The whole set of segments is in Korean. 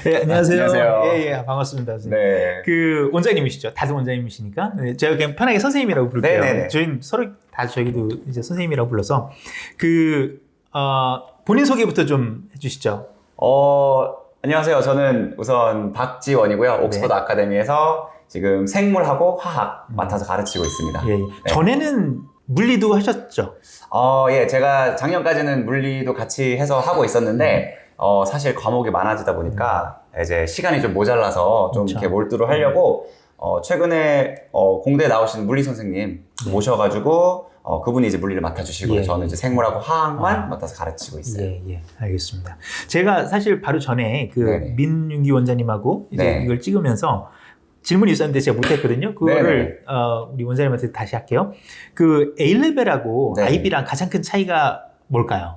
네, 안녕하세요. 안녕하세요. 예, 반갑습니다. 선생님. 네. 그 원장님이시죠? 다들 원장님이시니까. 네, 제가 그냥 편하게 선생님이라고 부를게요. 네네네. 저희는 서로 다 저희도 이제 선생님이라고 불러서 본인 소개부터 좀 해주시죠. 안녕하세요. 저는 우선 박지원이고요. 옥스퍼드 네. 아카데미에서 지금 생물하고 화학 맡아서 가르치고 있습니다. 예, 예. 네. 전에는 물리도 하셨죠? 예, 제가 작년까지는 물리도 같이 해서 하고 있었는데, 사실 과목이 많아지다 보니까 이제 시간이 좀 모자라서 좀 그렇죠. 이렇게 몰두를 하려고, 최근에, 공대에 나오신 물리 선생님 모셔가지고, 그분이 이제 물리를 맡아주시고요. 예. 저는 이제 생물하고 화학만 맡아서 가르치고 있어요. 예, 알겠습니다. 제가 사실 바로 전에 그 네네. 민윤기 원장님하고 이제 네. 이걸 찍으면서 질문이 있었는데 제가 못했거든요. 그거를 우리 원장님한테 다시 할게요. 그 A레벨하고 네. IB랑 가장 큰 차이가 뭘까요?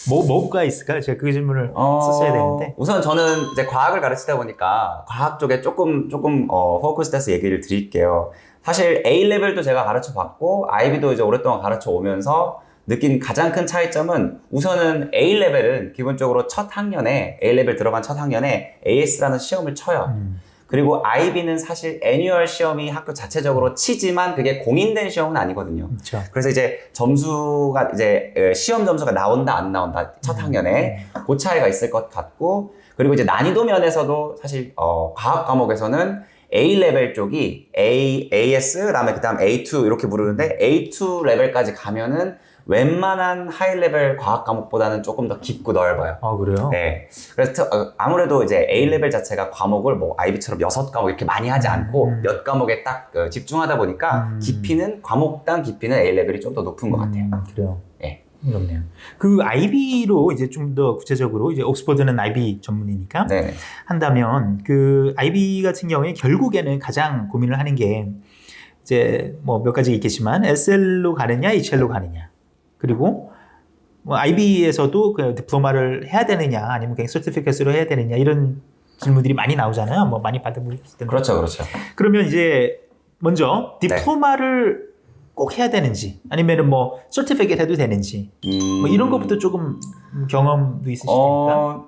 뭐가 있을까요? 제가 그 질문을 썼어야 되는데. 우선 저는 이제 과학을 가르치다 보니까 과학 쪽에 조금 포커스돼서 얘기를 드릴게요. 사실 A 레벨도 제가 가르쳐 봤고 IB도 이제 오랫동안 가르쳐 오면서 느낀 가장 큰 차이점은 우선은 A 레벨은 기본적으로 첫 학년에 A 레벨 들어간 첫 학년에 AS라는 시험을 쳐요. 그리고 IB는 사실 애뉴얼 시험이 학교 자체적으로 치지만 그게 공인된 시험은 아니거든요. 그렇죠. 그래서 이제 점수가 이제 시험 점수가 나온다 안 나온다 첫 학년에 그 차이가 있을 것 같고, 그리고 이제 난이도 면에서도 사실 과학 과목에서는 A 레벨 쪽이 AS 그다음에 A2 이렇게 부르는데 A2 레벨까지 가면은 웬만한 하이 레벨 과학 과목보다는 조금 더 깊고 넓어요. 아, 그래요? 네. 그래서 아무래도 이제 A 레벨 자체가 과목을 뭐 IB처럼 6과목 이렇게 많이 하지 않고 몇 과목에 딱 집중하다 보니까 깊이는 과목당 깊이는 A 레벨이 좀 더 높은 것 같아요. 그래요. 네. 그렇네요. 그 IB로 이제 좀 더 구체적으로 이제 옥스퍼드는 IB 전문이니까 네. 한다면 그 IB 같은 경우에 결국에는 가장 고민을 하는 게 이제 뭐 몇 가지 있겠지만 SL로 가느냐 HL로 가느냐, 그리고 뭐 IB에서도 그 디플로마를 해야 되느냐 아니면 그냥 서티피켓으로 해야 되느냐 이런 질문들이 많이 나오잖아요. 뭐 많이 받아보셨을 텐데. 그렇죠. 그러면 이제 먼저 디플로마를 꼭 해야 되는지 아니면은 뭐 서티피켓 해도 되는지 뭐 이런 것부터 조금 경험도 있으시니까.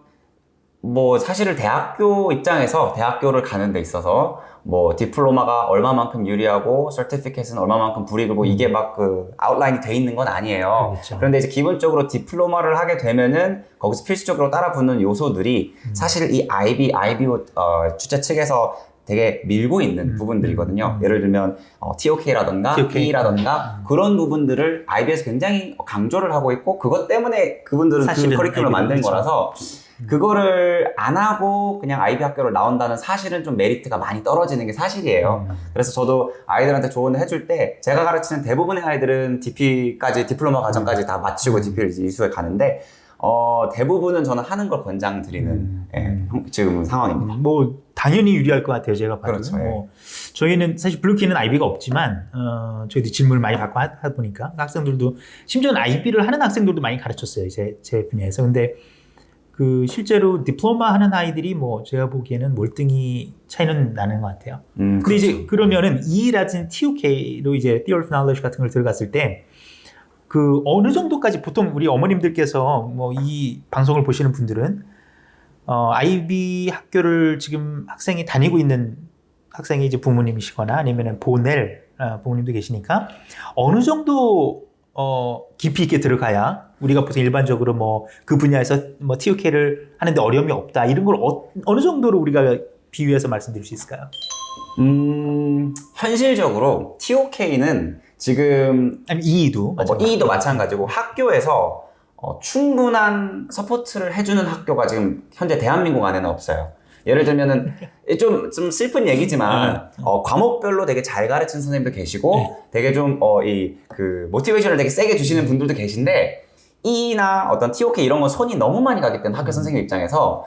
뭐 사실은 대학교 입장에서 대학교를 가는 데 있어서 뭐 디플로마가 얼마만큼 유리하고 서티피켓은 얼마만큼 불이익이고 이게 막 그 아웃라인이 돼 있는 건 아니에요. 그렇죠. 그런데 이제 기본적으로 디플로마를 하게 되면은 거기서 필수적으로 따라 붙는 요소들이 사실 이 IB 주최 측에서 되게 밀고 있는 부분들이거든요. 예를 들면 TOK라던가 PE라던가 그런 부분들을 IB에서 굉장히 강조를 하고 있고, 그것 때문에 그분들은 그 커리큘럼을 만든 거라서 그거를 안 하고 그냥 IB 학교를 나온다는 사실은 좀 메리트가 많이 떨어지는 게 사실이에요. 그래서 저도 아이들한테 조언을 해줄 때 제가 가르치는 대부분의 아이들은 DP까지 디플로마 과정까지 다 마치고 DP를 이수에 가는데 대부분은 저는 하는 걸 권장드리는 지금 상황입니다. 뭐 당연히 유리할 것 같아요. 제가 봐도. 그렇죠. 뭐 저희는 사실 블루키는 IB가 없지만 저희도 질문을 많이 받고 하다 보니까 학생들도, 심지어는 IB를 하는 학생들도 많이 가르쳤어요. 제 분야에서. 근데 그 실제로 디플로마 하는 아이들이 뭐 제가 보기에는 몰등이 차이는 나는 것 같아요. 근데 그렇죠. 이제 그러면은 E라든지 TOK로 이제 Theory of Knowledge 같은 걸 들어갔을 때 그 어느 정도까지, 보통 우리 어머님들께서 뭐 이 방송을 보시는 분들은 IB 학교를 지금 학생이 다니고 있는 학생이 이제 부모님이시거나 아니면은 보낼 부모님도 계시니까 어느 정도 깊이 있게 들어가야 우리가 보통 일반적으로 뭐 그 분야에서 뭐 TOK를 하는데 어려움이 없다 이런 걸 어느 정도로 우리가 비유해서 말씀드릴 수 있을까요? 현실적으로 TOK는 지금 아니면 EE도 EE도 마찬가지고 학교에서 충분한 서포트를 해주는 학교가 지금 현재 대한민국 안에는 없어요. 예를 들면은 좀 슬픈 얘기지만 과목별로 되게 잘 가르치는 선생님도 계시고 되게 좀 그 모티베이션을 되게 세게 주시는 분들도 계신데, E나 어떤 TOK 이런 건 손이 너무 많이 가기 때문에 학교 선생님 입장에서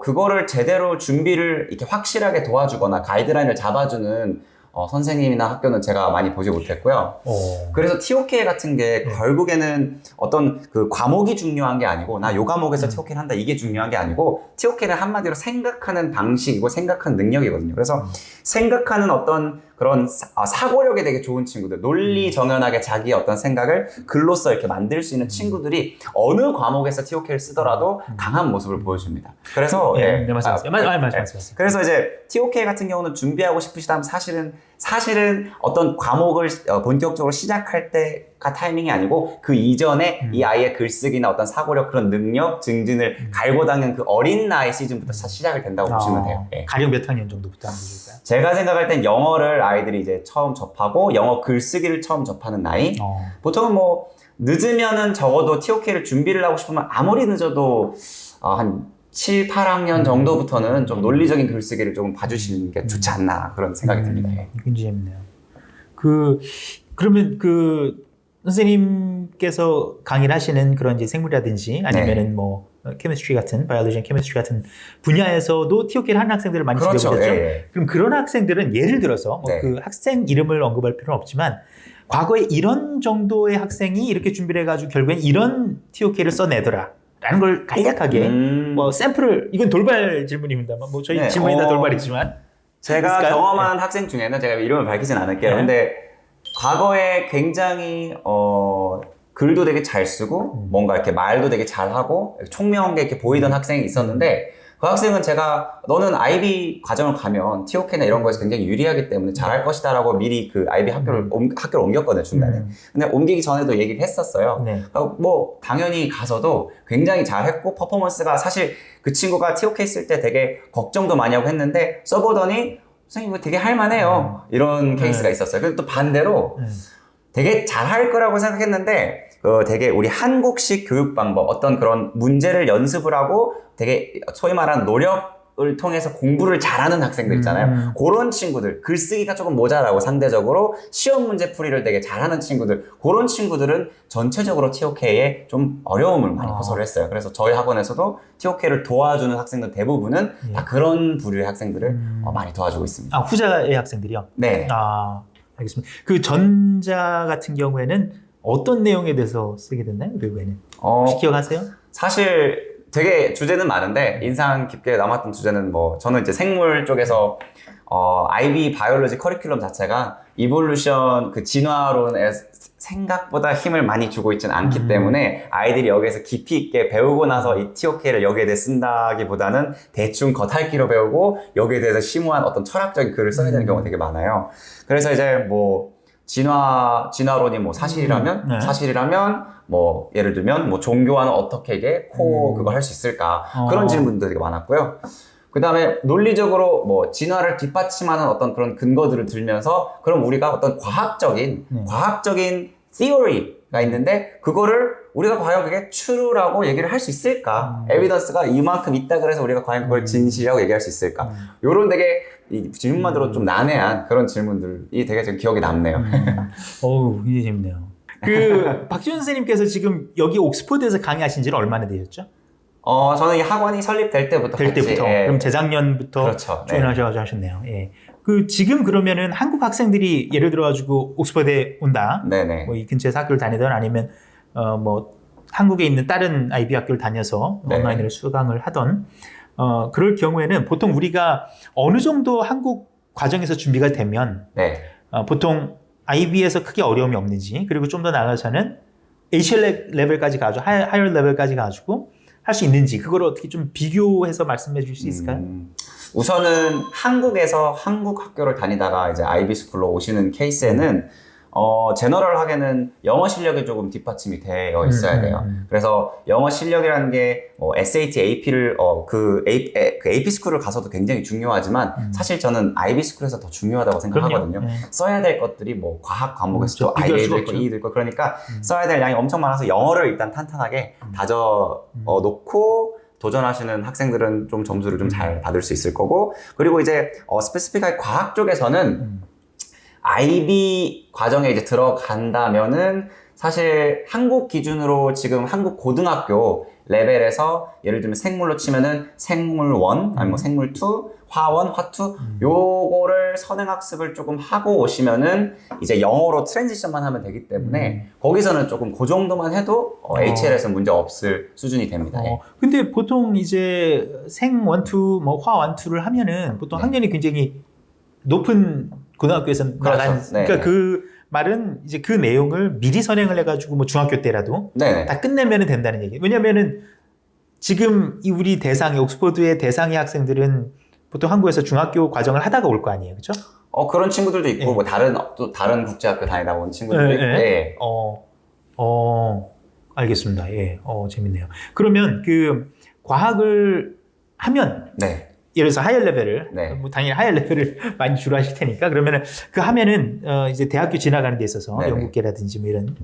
그거를 제대로 준비를 이렇게 확실하게 도와주거나 가이드라인을 잡아주는 선생님이나 학교는 제가 많이 보지 못했고요. 그래서 TOK 같은 게 결국에는 어떤 그 과목이 중요한 게 아니고, 나 요 과목에서 TOK를 한다 이게 중요한 게 아니고, TOK는 한마디로 생각하는 방식이고 생각하는 능력이거든요. 그래서 생각하는 어떤 그런 사고력이 되게 좋은 친구들, 논리 정연하게 자기의 어떤 생각을 글로써 이렇게 만들 수 있는 친구들이 어느 과목에서 TOK를 쓰더라도 강한 모습을 보여줍니다. 그래서 네, 말씀하세요. 말씀하세요. 그래서 이제 TOK 같은 경우는 준비하고 싶으시다면 사실은 어떤 과목을 본격적으로 시작할 때가 타이밍이 아니고 그 이전에 이 아이의 글쓰기나 어떤 사고력 그런 능력 증진을 갈고 닦는 그 어린 나이 시즌부터 시작이 된다고 보시면 돼요. 예. 가령 몇 학년 정도부터 하는 걸까요? 제가 생각할 땐 영어를 아이들이 이제 처음 접하고 영어 글쓰기를 처음 접하는 나이. 보통은 뭐 늦으면은 적어도 TOK를 준비를 하고 싶으면 아무리 늦어도 한 7, 8학년 정도부터는 좀 논리적인 글쓰기를 조금 봐주시는 게 좋지 않나 그런 생각이 듭니다. 예. 굉장히 재밌네요. 그러면 선생님께서 강의를 하시는 그런 이제 생물이라든지 아니면은 뭐 케미스트리 같은 바이올로지, 케미스트리 같은 분야에서도 TOK를 하는 학생들을 많이 그렇죠. 지도하죠. 예. 그럼 그런 학생들은 예를 들어서 네. 그 학생 이름을 언급할 필요는 없지만 과거에 이런 정도의 학생이 이렇게 준비를 해가지고 결국엔 이런 TOK를 써내더라. 라는 걸 간략하게 뭐 샘플을 이건 돌발 질문입니다만 뭐 저희 네, 질문이 다 돌발이지만 제가 있을까요? 경험한 학생 중에는 제가 이름을 밝히진 않을게요. 네. 근데 과거에 굉장히 글도 되게 잘 쓰고 뭔가 이렇게 말도 되게 잘하고 총명한 게 이렇게 보이던 학생이 있었는데 그 학생은 제가 너는 IB 과정을 가면 TOK나 이런 거에서 굉장히 유리하기 때문에 잘할 것이다라고 미리 그 IB 학교를 옮겼거든요, 중간에. 근데 옮기기 전에도 얘기를 했었어요. 네. 뭐 당연히 가서도 굉장히 잘했고 퍼포먼스가 사실 그 친구가 TOK 쓸 때 되게 걱정도 많이 하고 했는데 써보더니 선생님 이거 되게 할만해요. 이런 케이스가 있었어요. 그리고 또 반대로 되게 잘할 거라고 생각했는데 되게 우리 한국식 교육 방법 어떤 그런 문제를 연습을 하고 되게 소위 말하는 노력을 통해서 공부를 잘하는 학생들 있잖아요. 그런 친구들 글쓰기가 조금 모자라고 상대적으로 시험 문제 풀이를 되게 잘하는 친구들 그런 친구들은 전체적으로 TOK에 좀 어려움을 많이 호소를 했어요. 그래서 저희 학원에서도 TOK를 도와주는 학생들 대부분은 다 그런 부류의 학생들을 많이 도와주고 있습니다. 후자의 학생들이요? 네. 알겠습니다. 그 전자 같은 경우에는 어떤 내용에 대해서 쓰게 됐나요? 외국에는? 혹시 기억하세요? 사실 되게 주제는 많은데 인상 깊게 남았던 주제는 뭐 저는 이제 생물 쪽에서 IB 바이올로지 커리큘럼 자체가 이볼루션 그 진화론에 생각보다 힘을 많이 주고 있지는 않기 때문에 아이들이 여기에서 깊이 있게 배우고 나서 이 TOK를 여기에 대해 쓴다기보다는 대충 겉핥기로 배우고 여기에 대해서 심오한 어떤 철학적인 글을 써야 되는 경우가 되게 많아요. 그래서 이제 뭐 진화론이 뭐 사실이라면 뭐 예를 들면 뭐 종교와는 어떻게 그걸 할 수 있을까 그런 질문들이 되게 많았고요. 그 다음에 논리적으로 뭐 진화를 뒷받침하는 어떤 그런 근거들을 들면서 그럼 우리가 어떤 과학적인 theory가 있는데 그거를 우리가 과연 그게 true라고 얘기를 할 수 있을까? 에비던스가 이만큼 있다 그래서 우리가 과연 그걸 진실이라고 얘기할 수 있을까? 요런 되게 이 질문만 들어도 좀 난해한 그런 질문들이 되게 좀 기억에 남네요. 어우, 굉장히 재밌네요. 박지원 선생님께서 지금 여기 옥스퍼드에서 강의하신 지는 얼마나 되셨죠? 저는 이 학원이 설립될 때부터 예. 그럼 재작년부터 그렇죠. 조인하셔가지고 하셨네요. 예. 지금 그러면은 한국 학생들이 예를 들어가지고 옥스퍼드에 온다. 네네. 뭐 이 근처에서 학교를 다니든 아니면 뭐 한국에 있는 다른 IB 학교를 다녀서 온라인으로 수강을 하던 그럴 경우에는 보통 우리가 어느 정도 한국 과정에서 준비가 되면 보통 IB에서 크게 어려움이 없는지 그리고 좀 더 나아가서는 ACL 레벨까지 가지고 하이어 레벨까지 가지고 할 수 있는지 그걸 어떻게 좀 비교해서 말씀해 주실 수 있을까요? 우선은 한국에서 한국 학교를 다니다가 이제 IB 스쿨로 오시는 케이스에는 제너럴하게는 영어 실력이 조금 뒷받침이 되어 있어야 돼요. 그래서 영어 실력이라는 게 SAT, AP를 그 AP 스쿨을 가서도 굉장히 중요하지만 사실 저는 IB 스쿨에서 더 중요하다고 생각하거든요. 써야 될 것들이 뭐 과학 과목에서 또 IA도 있고 E도 있고 그러니까 써야 될 양이 엄청 많아서 영어를 일단 탄탄하게 다져 놓고 도전하시는 학생들은 좀 점수를 좀 잘 받을 수 있을 거고 그리고 이제 스페시픽하게 과학 쪽에서는 IB 과정에 이제 들어간다면은 사실 한국 기준으로 지금 한국 고등학교 레벨에서 예를 들면 생물로 치면은 생물 1, 아니면 뭐 생물 2, 화원, 화투 요거를 선행학습을 조금 하고 오시면은 이제 영어로 트랜지션만 하면 되기 때문에 거기서는 조금 그 정도만 해도 HL에서 문제 없을 수준이 됩니다. 근데 보통 이제 생 1, 2, 뭐 화 1, 2를 하면은 보통 학년이 굉장히 높은 고등학교에서 그렇죠. 나간 네, 그러니까 네. 그 말은 이제 그 내용을 미리 선행을 해가지고 뭐 중학교 때라도 네네. 다 끝내면 된다는 얘기. 왜냐면은 지금 이 우리 대상의 옥스퍼드의 대상의 학생들은 보통 한국에서 중학교 과정을 하다가 올 거 아니에요, 그렇죠? 그런 친구들도 있고 예. 뭐 또 다른 국제학교 다니다 온 친구들도 예, 있고. 예. 예. 알겠습니다. 예, 재밌네요. 그러면 그 과학을 하면 네. 예를 들어서 하이어 레벨을 네. 뭐 당연히 하이어 레벨을 많이 주로 하실 테니까 그러면은 그 하면은 이제 대학교 지나가는 데 있어서 네네. 영국계라든지 뭐 이런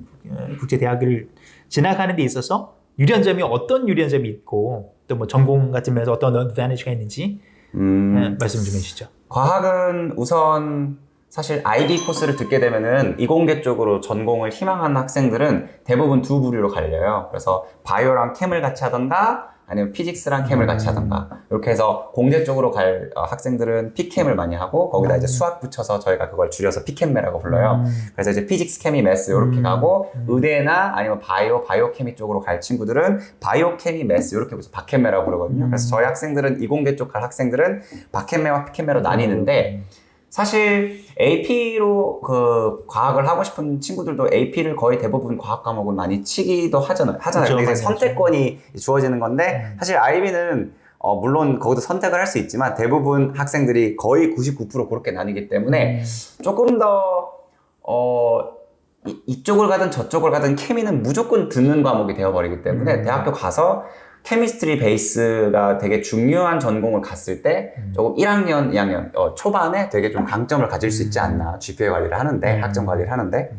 국제 대학을 지나가는 데 있어서 유리한 점이 어떤 유리한 점이 있고 또 뭐 전공 같은 면에서 어떤 어드밴티지가 있는지 말씀 좀 해주시죠. 과학은 우선 사실 IB 코스를 듣게 되면은 이공계 쪽으로 전공을 희망하는 학생들은 대부분 두 부류로 갈려요. 그래서 바이오랑 캠을 같이 하던가 아니면 피직스랑 캠을 같이 하던가 이렇게 해서 공대 쪽으로 갈 학생들은 피캠을 많이 하고 거기다 이제 수학 붙여서 저희가 그걸 줄여서 피캠매라고 불러요. 그래서 이제 피직스, 케미, 매스 이렇게 가고 의대나 아니면 바이오케미 쪽으로 갈 친구들은 바이오케미, 매스 이렇게 해서 바캠매라고 그러거든요. 그래서 저희 학생들은 이공계 쪽 갈 학생들은 바캠매와 피캠매로 나뉘는데 사실 AP로 그 과학을 하고 싶은 친구들도 AP를 거의 대부분 과학 과목은 많이 치기도 하잖아요. 그렇죠, 이제 맞아요. 선택권이 주어지는 건데 사실 IB는 물론 거기도 선택을 할 수 있지만 대부분 학생들이 거의 99% 그렇게 나뉘기 때문에 조금 더 이쪽을 가든 저쪽을 가든 케미는 무조건 듣는 과목이 되어버리기 때문에 대학교 가서 케미스트리 베이스가 되게 중요한 전공을 갔을 때 조금 1학년, 2학년 초반에 되게 좀 강점을 가질 수 있지 않나. GPA 관리를 하는데, 학점 관리를 하는데.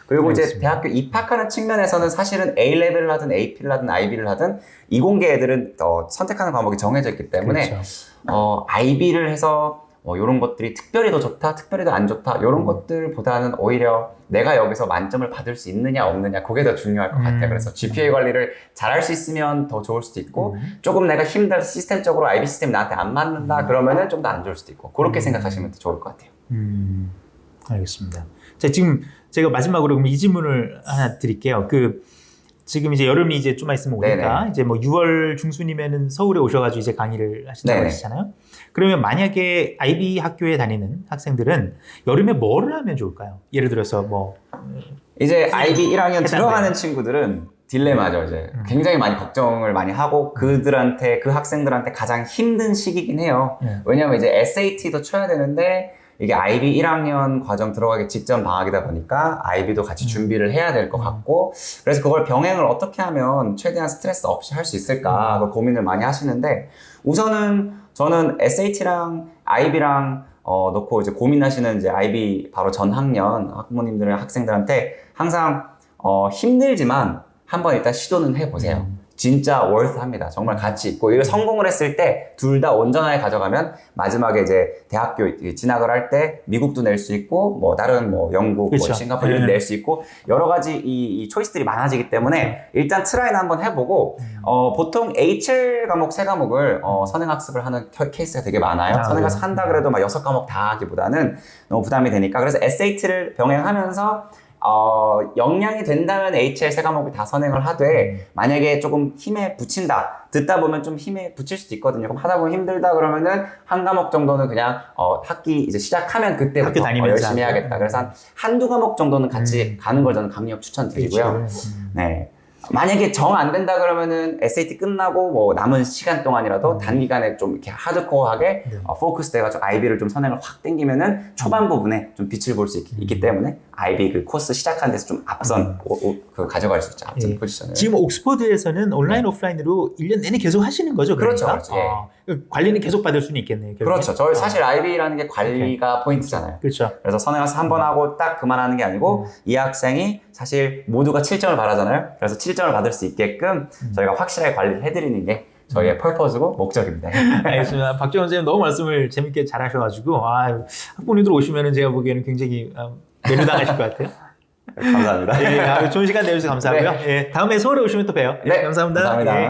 그리고 이제 알겠습니다. 대학교 입학하는 측면에서는 사실은 A레벨을 하든 AP를 하든 IB를 하든 이공계 애들은 선택하는 과목이 정해져 있기 때문에 그렇죠. IB를 해서 이런 것들이 특별히 더 좋다, 특별히 더 안 좋다 이런 것들보다는 오히려 내가 여기서 만점을 받을 수 있느냐 없느냐 그게 더 중요할 것 같아요. 그래서 GPA 관리를 잘할 수 있으면 더 좋을 수도 있고 조금 내가 힘들어서 시스템적으로 IB 시스템이 나한테 안 맞는다 그러면은 좀 더 안 좋을 수도 있고 그렇게 생각하시면 더 좋을 것 같아요. 알겠습니다. 자, 지금 제가 마지막으로 그럼 이 질문을 하나 드릴게요. 지금 이제 여름이 이제 좀만 있으면 오니까 네네. 이제 뭐 6월 중순이면은 서울에 오셔가지고 이제 강의를 하신다고 네네. 하시잖아요. 그러면 만약에 IB 학교에 다니는 학생들은 여름에 뭐를 하면 좋을까요? 예를 들어서 뭐 이제 IB 1학년 해당돼요. 들어가는 친구들은 딜레마죠. 이제 굉장히 많이 걱정을 많이 하고 그 학생들한테 가장 힘든 시기긴 해요. 왜냐하면 이제 SAT도 쳐야 되는데 이게 IB 1학년 과정 들어가기 직전 방학이다 보니까 IB도 같이 준비를 해야 될 것 같고 그래서 그걸 병행을 어떻게 하면 최대한 스트레스 없이 할 수 있을까 그걸 고민을 많이 하시는데 우선은 저는 SAT랑 IB랑 놓고 이제 고민하시는 이제 IB 바로 전 학년 학부모님들의 학생들한테 항상 힘들지만 한번 일단 시도는 해보세요. 진짜 월스합니다. 정말 가치 있고 이걸 성공을 했을 때 둘 다 온전하게 가져가면 마지막에 이제 대학교 진학을 할 때 미국도 낼 수 있고 뭐 다른 뭐 영국, 그렇죠. 뭐 싱가포르 이런 낼 수 있고 여러 가지 이 초이스들이 많아지기 때문에 일단 트라이는 한번 해보고 보통 HL 과목 3과목을 선행학습을 하는 케이스가 되게 많아요. 선행학습 한다 그래도 막 6과목 다 하기보다는 너무 부담이 되니까 그래서 SAT를 병행하면서 역량이 된다면 HL 3과목을 다 선행을 하되 만약에 조금 힘에 붙인다 듣다 보면 좀 힘에 붙일 수도 있거든요. 그럼 하다 보면 힘들다 그러면은 한 과목 정도는 그냥 학기 이제 시작하면 그때부터 열심히 해야겠다. 그래서 한두 과목 정도는 같이 가는 걸 저는 강력 추천드리고요. 네. 만약에 정 안 된다 그러면은 SAT 끝나고 뭐 남은 시간 동안이라도 단기간에 좀 이렇게 하드코어하게 포커스 돼가지고 IB를 좀 선행을 확 땡기면은 초반 부분에 좀 빛을 볼 수 있기 때문에 IB 그 코스 시작하는 데서 좀 앞선 가져갈 수 있죠. 앞선 포지션을. 지금 옥스퍼드에서는 온라인 오프라인으로 1년 내내 계속 하시는 거죠? 그렇죠. 그러니까? 그렇죠. 관리는 계속 받을 수는 있겠네요. 결국엔. 그렇죠. 저희 사실 IB라는 게 관리가 포인트잖아요. 그렇죠. 그래서 선행학습 한 번 하고 딱 그만하는 게 아니고 이 학생이 사실 모두가 7점을 바라잖아요. 그래서 7점을 받을 수 있게끔 저희가 확실하게 관리를 해드리는 게 저희의 펄퍼즈고 목적입니다. 알겠습니다. 박정원 선생님 너무 말씀을 재밌게 잘 하셔가지고 학부모님들 오시면은 제가 보기에는 굉장히 매료당하실 것 같아요. 감사합니다. 좋은 시간 내주셔서 감사하고요. 네. 다음에 서울에 오시면 또 봬요. 네, 감사합니다. 감사합니다.